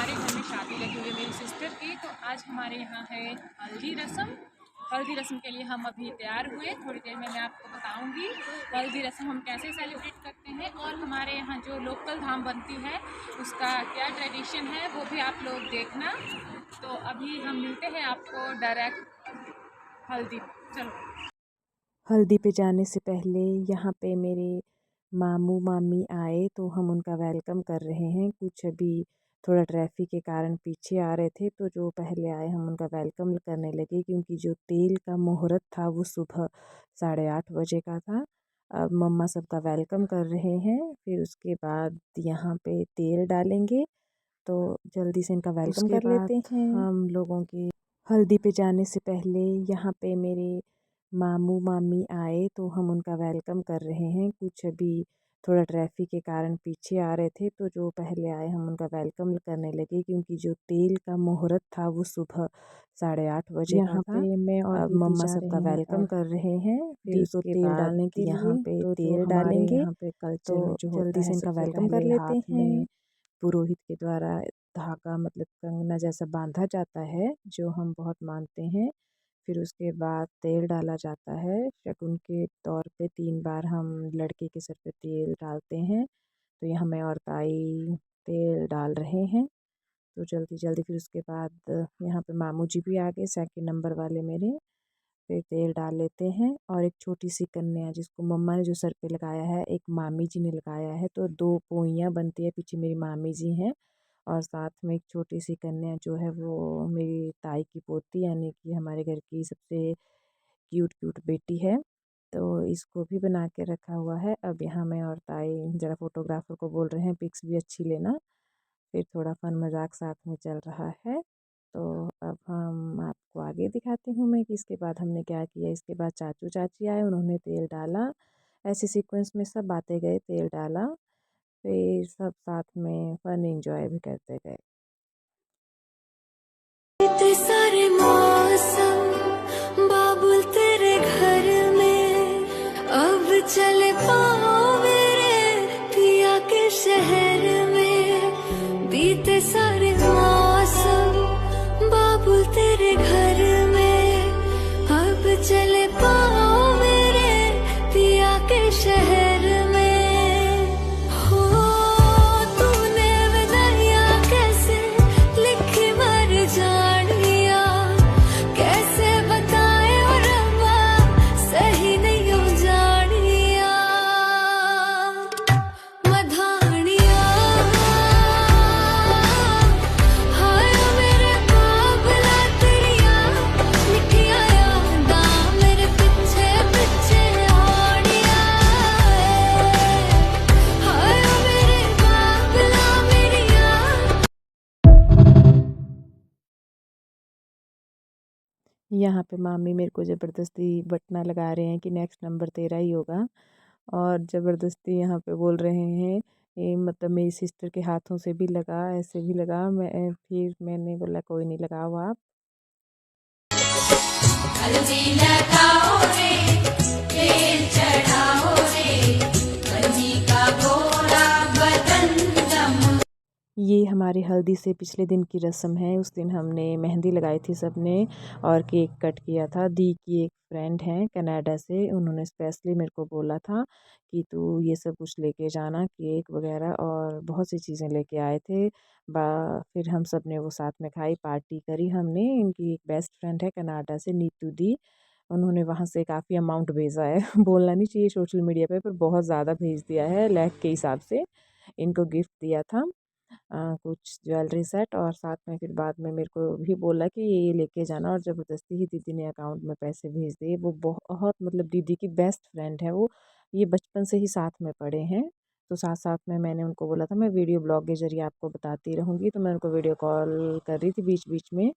हमारे घर में शादी लगी हुई है मेरी सिस्टर की, तो आज हमारे यहाँ है हल्दी रस्म। हल्दी रस्म के लिए हम अभी तैयार हुए, थोड़ी देर में मैं आपको बताऊंगी हल्दी रस्म हम कैसे सेलिब्रेट करते हैं और हमारे यहाँ जो लोकल धाम बनती है उसका क्या ट्रेडिशन है वो भी आप लोग देखना। तो अभी हम मिलते हैं आपको डायरेक्ट हल्दी। चलो। हल्दी पे जाने से पहले यहाँ पे मेरे मामू मामी आए तो हम उनका वेलकम कर रहे हैं। कुछ अभी थोड़ा ट्रैफिक के कारण पीछे आ रहे थे, तो जो पहले आए हम उनका वेलकम करने लगे, क्योंकि जो तेल का मुहूर्त था वो सुबह 8:30 बजे का था। अब मम्मा सबका वेलकम कर रहे हैं, फिर उसके बाद यहाँ पे तेल डालेंगे, तो जल्दी से इनका वेलकम कर लेते हैं हम लोगों की। हल्दी पे जाने से पहले यहाँ पे मेरे मामू मामी आए तो हम उनका वेलकम कर रहे हैं। कुछ अभी थोड़ा ट्रैफिक के कारण पीछे आ रहे थे, तो जो पहले आए हम उनका वेलकम करने लगे, क्योंकि जो तेल का मुहूर्त था वो सुबह 8:30 बजे का यहाँ था। पे मैं और अब दीदी मम्मा जा सबका रहे हैं वेलकम कर रहे हैं, फिर दी को उसके तेल बाद डालने के यहाँ लिए। पे तो जो तेल हमारे डालेंगे, यहाँ पे तो कल्चर में जो होता जल्दी से है इनका सबसे वेलकम कर पहले लेते हाथ हैं। में पुरोहित के द्वारा धागा मतलब कंगना जैसा बांधा जाता है जो हम बहुत मानते हैं। फिर उसके बाद तेल डाला जाता है, शगुन के तौर पे 3 बार हम लड़के के सर पे तेल डालते हैं। तो यहाँ मैं और ताई तेल डाल रहे हैं, तो जल्दी जल्दी फिर उसके बाद यहाँ पे मामू जी भी आ गए, सेकंड नंबर वाले मेरे। फिर तेल डाल लेते हैं और एक छोटी सी कन्या जिसको मम्मा ने जो सर पे लगाया है, एक मामी जी ने लगाया है, तो 2 पोइयाँ बनती है, पीछे मेरी मामी जी हैं और साथ में एक छोटी सी कन्या जो है वो मेरी ताई की पोती, यानी कि हमारे घर की सबसे क्यूट क्यूट बेटी है। तो इसको भी बना के रखा हुआ है। अब यहाँ मैं और ताई ज़रा फोटोग्राफर को बोल रहे हैं पिक्स भी अच्छी लेना। फिर थोड़ा फन मजाक साथ में चल रहा है। तो अब हम आपको आगे दिखाती हूँ मैं कि इसके बाद हमने क्या किया। इसके बाद चाचू चाची आए, उन्होंने तेल डाला, ऐसे सीक्वेंस में सब आते गए, तेल डाला, फिर सब साथ में फन एंजॉय भी करते गए। इतने सारे मौसम बाबुल तेरे घर में, अब चले पाओ मेरे पिया के शहर में। बीते सारे मौसम बाबुल तेरे घर में, अब चले पाओ मेरे पिया के शहर में। हो तूने विदाइयां कैसे लिखी मर जानिया, कैसे बताए और रब्बा सही नहीं हो जानिया। मधानिया हाय मेरे बाबला तेरिया, मिठिया यादां मेरे पिछे पिछे आनिया। हाय मेरे बाबला मेरिया। यहाँ पे मामी मेरे को ज़बरदस्ती बटना लगा रहे हैं कि नेक्स्ट नंबर तेरा ही होगा, और ज़बरदस्ती यहाँ पे बोल रहे हैं मतलब मेरी सिस्टर के हाथों से भी लगा, ऐसे भी लगा। फिर मैंने बोला कोई नहीं, लगाओ आप। हल्दी लगाओ रे, तेल चढ़ाओ रे, कन्नी का गोरा बदन दम। ये हमारी हल्दी से पिछले दिन की रस्म है। उस दिन हमने मेहंदी लगाई थी सबने और केक कट किया था। दी की एक फ्रेंड है कनाडा से, उन्होंने स्पेशली मेरे को बोला था कि तू ये सब कुछ लेके जाना, केक वगैरह और बहुत सी चीज़ें लेके आए थे। फिर हम सब ने वो साथ में खाई, पार्टी करी हमने। इनकी एक बेस्ट फ्रेंड है कनाडा से, नीतू दी, उन्होंने वहाँ से काफ़ी अमाउंट भेजा है बोलना नहीं चाहिए सोशल मीडिया पे, पर बहुत ज़्यादा भेज दिया है, लाख के हिसाब से इनको गिफ्ट दिया था। कुछ ज्वेलरी सेट, और साथ में फिर बाद में मेरे को भी बोला कि ये लेके जाना, और ज़बरदस्ती ही दीदी ने अकाउंट में पैसे भेज दिए। वो बहुत मतलब दीदी की बेस्ट फ्रेंड है वो, ये बचपन से ही साथ में पढ़े हैं। तो साथ साथ में मैंने उनको बोला था मैं वीडियो ब्लॉग के ज़रिए आपको बताती रहूँगी, तो मैं उनको वीडियो कॉल कर रही थी बीच बीच में,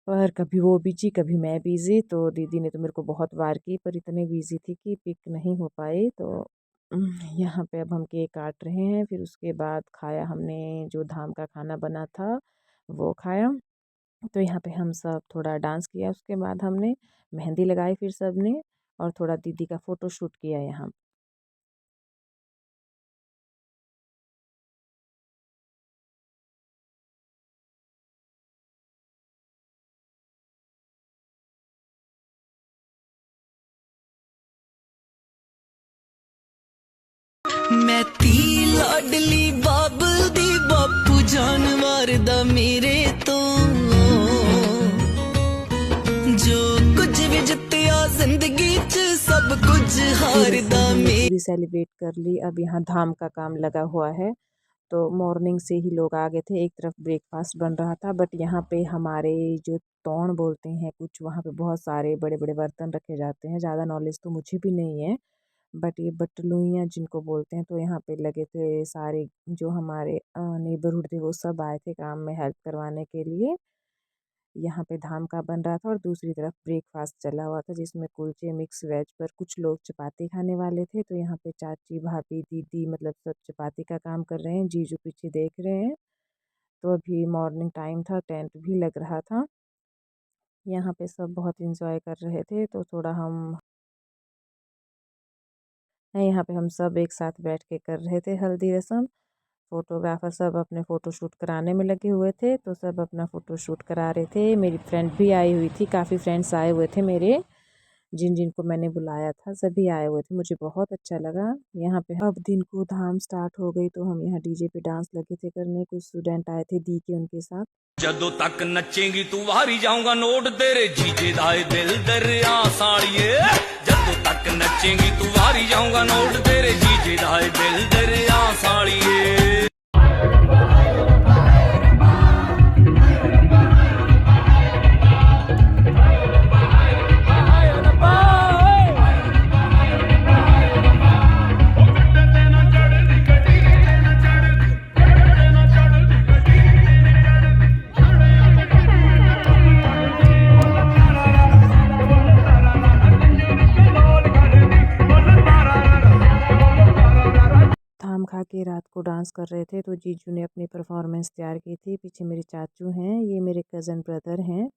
पर कभी वो बिजी कभी मैं बिज़ी। तो दीदी ने तो मेरे को बहुत वार की, पर इतने बिज़ी थी कि पिक नहीं हो पाई। तो यहाँ पे अब हम केक काट रहे हैं, फिर उसके बाद खाया हमने, जो धाम का खाना बना था वो खाया। तो यहाँ पे हम सब थोड़ा डांस किया, उसके बाद हमने मेहंदी लगाई फिर सब ने, और थोड़ा दीदी का फ़ोटो शूट किया यहाँ। मैं ती लाडली बाबल दी बापू जानवर दा मेरे तो जो कुछ भी जित्तिया जिंदगी च सब कुछ हारदा मेरे। पूरी सेलिब्रेट कर ली। अब यहाँ धाम का काम लगा हुआ है, तो मॉर्निंग से ही लोग आ गए थे। एक तरफ ब्रेकफास्ट बन रहा था, बट यहाँ पे हमारे जो तौण बोलते हैं कुछ, वहाँ पे बहुत सारे बड़े बड़े बर्तन रखे जाते हैं। ज़्यादा नॉलेज तो मुझे भी नहीं है, बट ये बटलुइयाँ जिनको बोलते हैं, तो यहाँ पे लगे थे सारे जो हमारे नेबरहुड थे, वो सब आए थे काम में हेल्प करवाने के लिए। यहाँ पे धाम का बन रहा था और दूसरी तरफ ब्रेकफास्ट चला हुआ था, जिसमें कुलचे, मिक्स वेज, पर कुछ लोग चपाती खाने वाले थे। तो यहाँ पे चाची, भाभी, दीदी मतलब सब चपाती का काम कर रहे हैं, जीजू पीछे देख रहे हैं। तो अभी मॉर्निंग टाइम था, टेंट भी लग रहा था। यहाँ पे सब बहुत इंजॉय कर रहे थे। तो थोड़ा यहाँ पे हम सब एक साथ बैठ के कर रहे थे हल्दी रस्म। फ़ोटोग्राफ़र सब अपने फ़ोटो शूट कराने में लगे हुए थे, तो सब अपना फ़ोटो शूट करा रहे थे। मेरी फ्रेंड भी आई हुई थी, काफ़ी फ्रेंड्स आए हुए थे मेरे, जिनको मैंने बुलाया था सभी आए हुए थे। मुझे बहुत अच्छा लगा। यहाँ पे अब दिन को धाम स्टार्ट हो गई, तो हम यहाँ डीजे पे डांस लगे थे करने। कुछ स्टूडेंट आए थे दी के उनके साथ। जदों तक नचेंगी तू वारी जाऊंगा नोट तेरे जीजे दाए दिल दरिया साड़िए। जदों तक नचेंगी तू वारी जाऊंगा नोट तेरे जीजे दाए दिल दरिया साड़िए। धाम खा के रात को डांस कर रहे थे, तो जीजू ने अपनी परफॉर्मेंस तैयार की थी। पीछे मेरे चाचू हैं, ये मेरे कज़न ब्रदर हैं।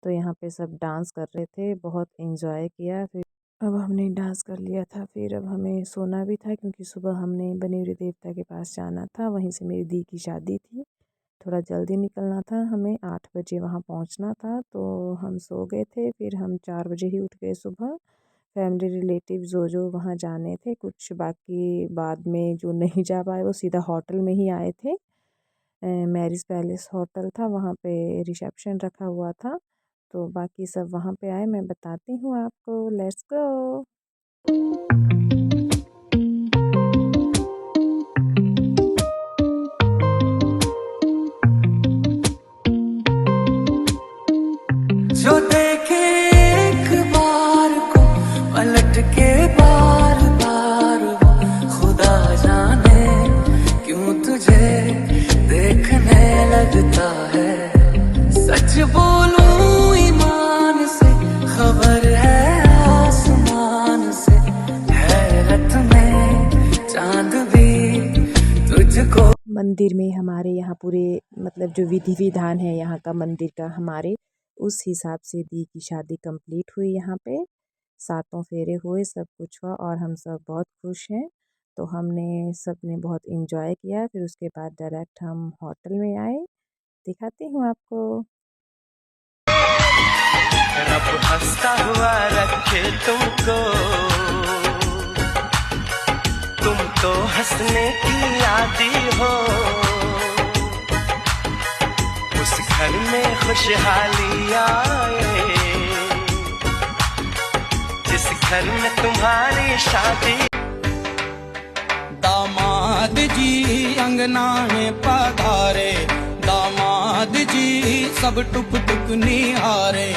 तो यहाँ पे सब डांस कर रहे थे, बहुत एंजॉय किया। फिर अब हमने डांस कर लिया था, फिर अब हमें सोना भी था, क्योंकि सुबह हमने बनेरी देवता के पास जाना था। वहीं से मेरी दी की शादी थी, थोड़ा जल्दी निकलना था हमें, 8 बजे वहाँ पहुँचना था। तो हम सो गए थे, फिर हम 4 बजे ही उठ गए सुबह। फैमिली रिलेटिव जो वहाँ जाने थे, कुछ बाकी बाद में जो नहीं जा पाए वो सीधा होटल में ही आए थे। मैरिज पैलेस होटल था, वहाँ पे रिसेप्शन रखा हुआ था। तो बाकी सब वहाँ पे आए, मैं बताती हूँ आपको। Let's go. जो देखे एक बार को पलट के बार बार वो खुदा जाने क्यों तुझे देखने लगता है। सच बोलूं ईमान से खबर है आसमान से, हैरत में चांद भी तुझको। मंदिर में हमारे यहाँ पूरे मतलब जो विधि विधान है यहाँ का मंदिर का, हमारे उस हिसाब से दी की शादी कंप्लीट हुई। यहाँ पे 7 फेरे हुए, सब कुछ हुआ और हम सब बहुत खुश हैं। तो हमने सब ने बहुत इंजॉय किया। फिर उसके बाद डायरेक्ट हम होटल में आए, दिखाती हूँ आपको। रब हंसता हुआ रखे तुमको, तुम तो हंसने की आदी हो। उस घर में खुशहाली आए जिस घर में तुम्हारी शादी। दामाद जी अंगना में पधारे, दामाद जी सब टुक टुक निहारे,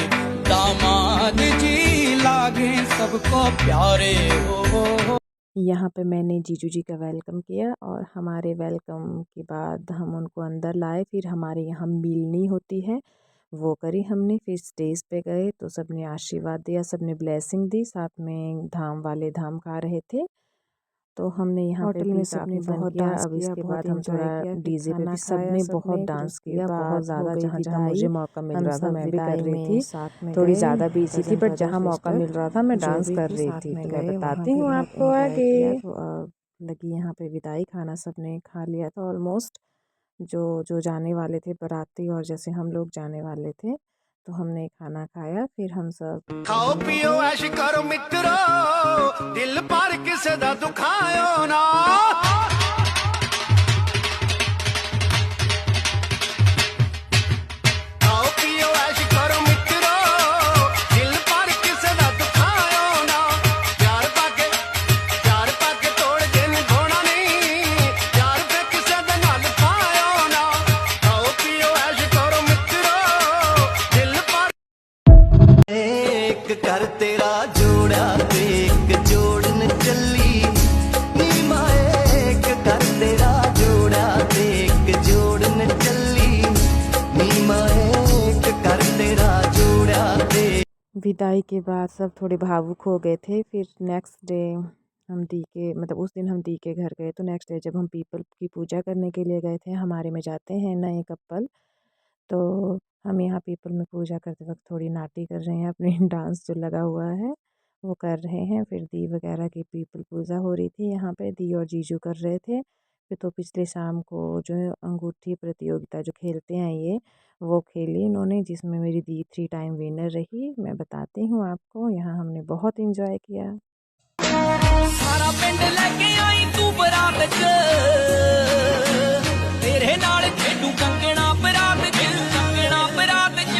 दामाद जी लागे सबको प्यारे हो। यहाँ पे मैंने जीजू जी का वेलकम किया और हमारे वेलकम के बाद हम उनको अंदर लाए। फिर हमारे यहाँ मिलनी होती है, वो करी हमने। फिर स्टेज पे गए तो सबने आशीर्वाद दिया, सबने ब्लेसिंग दी। साथ में धाम वाले धाम खा रहे थे, तो हमने यहाँ पे भी सबने बहुत डांस किया। अब इसके बाद हम थोड़ा डीजे पे भी सबने बहुत डांस किया, बहुत ज़्यादा। जहाँ जहाँ मुझे मौका मिल रहा था मैं भी कर रही थी। थोड़ी ज़्यादा बिजी थी, बट जहाँ मौका मिल रहा था मैं डांस कर रही थी। तो मैं बताती हूँ आपको आगे। तो अब लगी यहाँ पे विदाई, खाना सबने खा लिया था ऑलमोस्ट। जो जाने वाले थे बाराती और जैसे हम लोग जाने वाले थे, तो हमने खाना खाया। फिर हम सब खाओ पियो ऐश करो मित्रो, दिल पर किसे दा दुखायो ना। विदाई के बाद सब थोड़े भावुक हो गए थे। फिर नेक्स्ट डे हम दी के मतलब उस दिन हम दी के घर गए, तो नेक्स्ट डे जब हम पीपल की पूजा करने के लिए गए थे, हमारे में जाते हैं नए कपल, तो हम यहाँ पीपल में पूजा करते वक्त थोड़ी नाटी कर रहे हैं, अपनी डांस जो लगा हुआ है वो कर रहे हैं। फिर दी वगैरह की पीपल पूजा हो रही थी, यहाँ पे दी और जीजू कर रहे थे। फिर तो पिछले शाम को जो है अंगूठी प्रतियोगिता जो खेलते हैं ये, वो खेली इन्होंने, जिसमें मेरी दी 3 टाइम विनर रही। मैं बताती हूँ आपको, यहाँ हमने बहुत इंजॉय किया। सारा पिंड लेके आई तू बरात च, तेरे नाल खेडू कंगना बरात च, कंगना बरात च।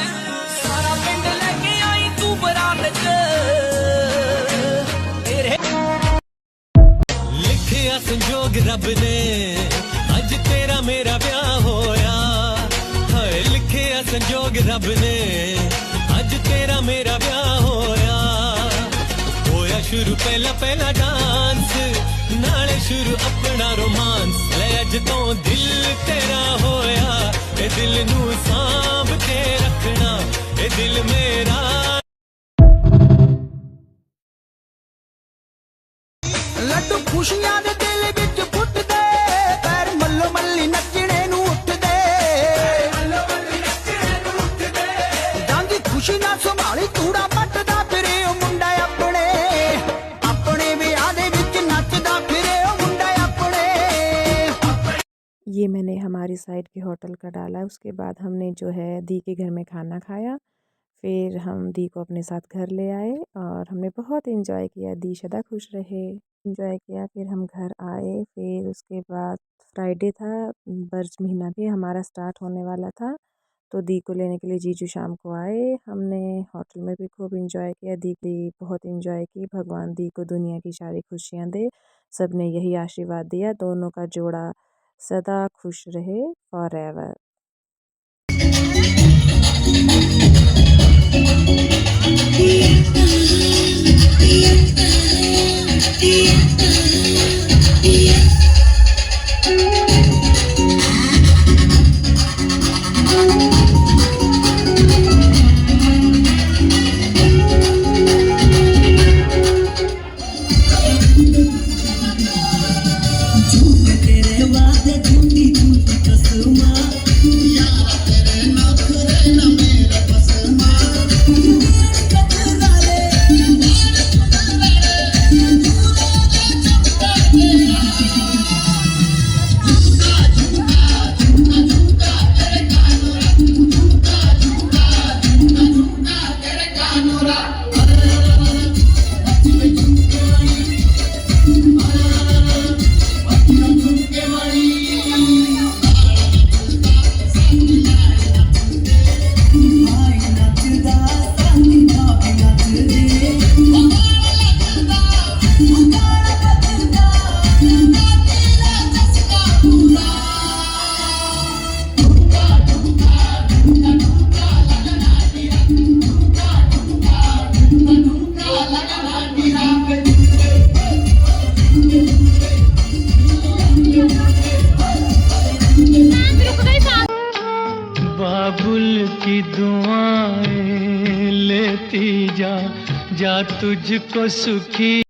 सारा पिंड लेके आई तू बरात च, तेरे लिखिया संजोग रब ने, अज तेरा मेरा ब्याह होया। हाय लिखिया संजोग रब ने, अज तेरा मेरा ब्याह होया। शुरू पहला पहला डांस, नाले शुरू अपना रोमांस। ले अज तो दिल तेरा होया, ए दिल नू सांभ के रखना, ए दिल मेरा। लड्डू खुशियां दे दिल विच फुटदे, पैर मल्लो मल्ली नचने नू उठदे, मल्लो मल्ली नचने नू उठदे। डांगी खुशी ना संभाली कूड़ा पटदा फिरे ओ मुंडा अपने, ये मैंने हमारी साइड के होटल का डाला। उसके बाद हमने जो है दी के घर में खाना खाया। फिर हम दी को अपने साथ घर ले आए और हमने बहुत इंजॉय किया। दी सदा खुश रहे, इंजॉय किया। फिर हम घर आए। फिर उसके बाद फ्राइडे था, बर्ज महीना भी हमारा स्टार्ट होने वाला था, तो दी को लेने के लिए जीजू शाम को आए। हमने होटल में भी खूब इंजॉय किया, दी की बहुत इंजॉय की। भगवान दी को दुनिया की सारी खुशियाँ दे, सब ने यही आशीर्वाद दिया, दोनों का जोड़ा सदा खुश रहे फॉर एवर। जा तुझको सुखी